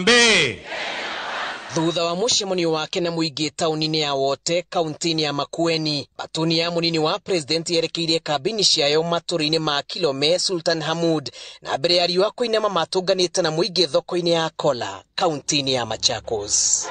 Harambee. Thutha wa mucemanio wake na muingi tauni-ini ya Wote kaunti-ini ya Makueni, batuni ya munini wa president yerekeirie kabini ciayo maturi-ini ma Kilome Sultan Hamud na mbere ya riũa kũinama matunganĩte na muingi thoko-ini ya Kola kaunti-ini ya Machakos.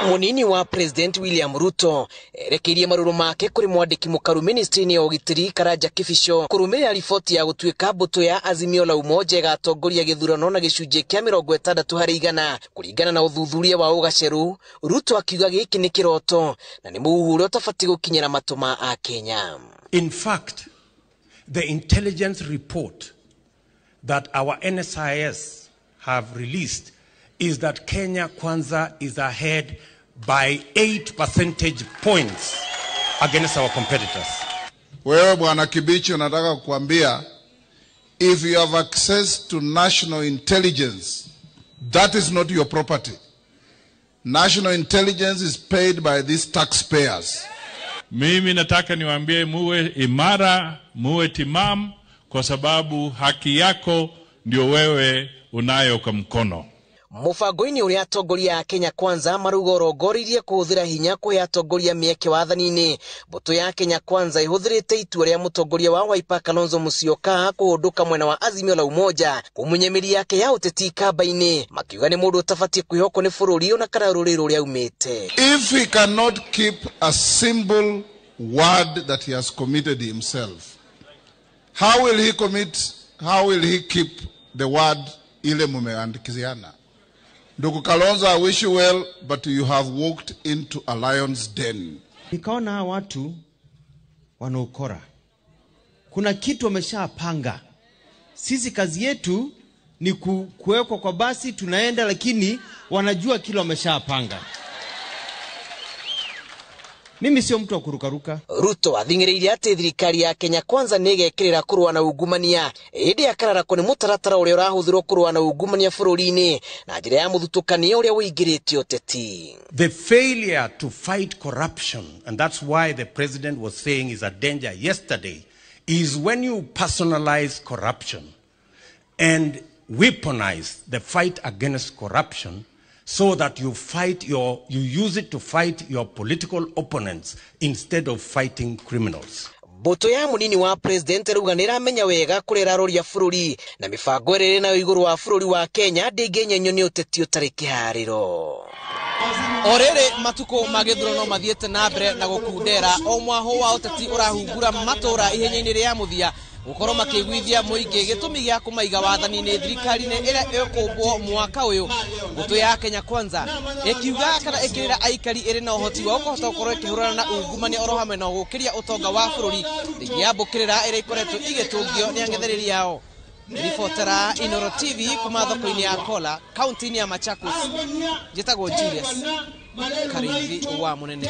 Munini wa president William Ruto erekeirie maruru make kuri mwandiki mukaru ministry-ini ya ugitiri Karanja Kibisho kurumĩrĩra riboti ya gũtuĩka mbũtũ ya Azimio la Umoja ĩgatongoria gĩthurano na gĩcunjĩ kĩa 60% kũringana na ũthuthuria wa ũgaceru. Ruto akiuga gĩkĩ nĩ kĩroto na nĩ mũhuhure ũtabatiĩ gũkinyĩra matũ ma a Kenya. In fact, the intelligence report that our NSIS have released is that Kenya Kwanza is ahead by 8 percentage points against our competitors. Wewe Bwana Kibichi, nataka kukuambia, if you have access to national intelligence, that is not your property. National intelligence is paid by these taxpayers. Mimi nataka niwaambie muwe imara, muwe timamu, kwa sababu haki yako ndio wewe unayo kwa mkono. Mubango-ini uria atongoria ya Kenya Kwanza maruga rongoririe kuhuthira hinya kuhe atongoria mieke wathani-ini. Mbũtũ ya Kenya Kwanza ihuthirite itua ria mutongoria wa Wiper Kalonzo Musyoka kuhunduka mwena wa Azimio la Umoja kumunyemeri yake ya uteti kamba-ini, makiuga ni mundu utabatie kwihoko ni bururi ona kana rũrĩrĩ rũrĩa umĩte. If he cannot keep a simple word that he has committed himself, how will he keep the word ile mumeandikiziana? Ndugu Kalonzo, I wish you well, but you have walked into a lion's den. Nikaona watu wanaokora. Kuna kitu wameshapanga. Sisi kazi yetu ni kuwekwa kwa basi tunaenda, lakini wanajua kile wameshapanga. Mimi sio mtu wa kurukaruka. Ruto athing'ĩrĩirie atĩ thirikari ya Kenya Kwanza nĩĩgekĩrĩra kũrũa na ungumania, ĩndĩ akararako nĩ mũtaratara ũrĩa ũrahũthĩrwo kũrũa na ungumania bũrũri-inĩ na njĩra ya mũthutũkanio ũrĩa ũingĩrĩte ũteti. The failure to fight corruption, and that's why the president was saying is a danger yesterday, is when you personalize corruption and weaponize the fight against corruption, so that you use it to fight your political opponents instead of fighting criminals. Mbũtũ ya munini wa president ruga nĩramenya wega kũrera rũria bũrũri na mibango ĩrĩ na igũrũ wa bũrũri wa Kenya ndĩngĩnyenyo nĩ ũteti ũtarĩ kĩharĩro. Orere matuko magithurano mathiete na mbere na gũkundera o mwaho wa ũteti ũrahungura matũra ihenya-inĩ rĩa mũthia gukorwo makĩgwithia mũingĩ gĩtũmi gĩa kũmaiga wathani-inĩ thirikari-inĩ ĩrĩa ĩkũmbwo mwaka ũyũ. Mbũtũ ya Kenya Kwanza ĩkiuga kana ĩkĩrĩra aikari ĩrĩ na ũhoti wa kũhota gũkorwo ĩkĩhũrana na ungumania oro hamwe na gũkĩria ũtonga wa bũrũri thĩinĩ ya mbũkĩrĩra ĩrĩa ĩkoretwo igĩtũngio nĩ ang'ethanĩri yao. Ribotera Inoro TV kuma thoko-inĩ ya Kola kaunti-inĩ ya Machakos, njĩtagwo Julius Karinzi wa Munene.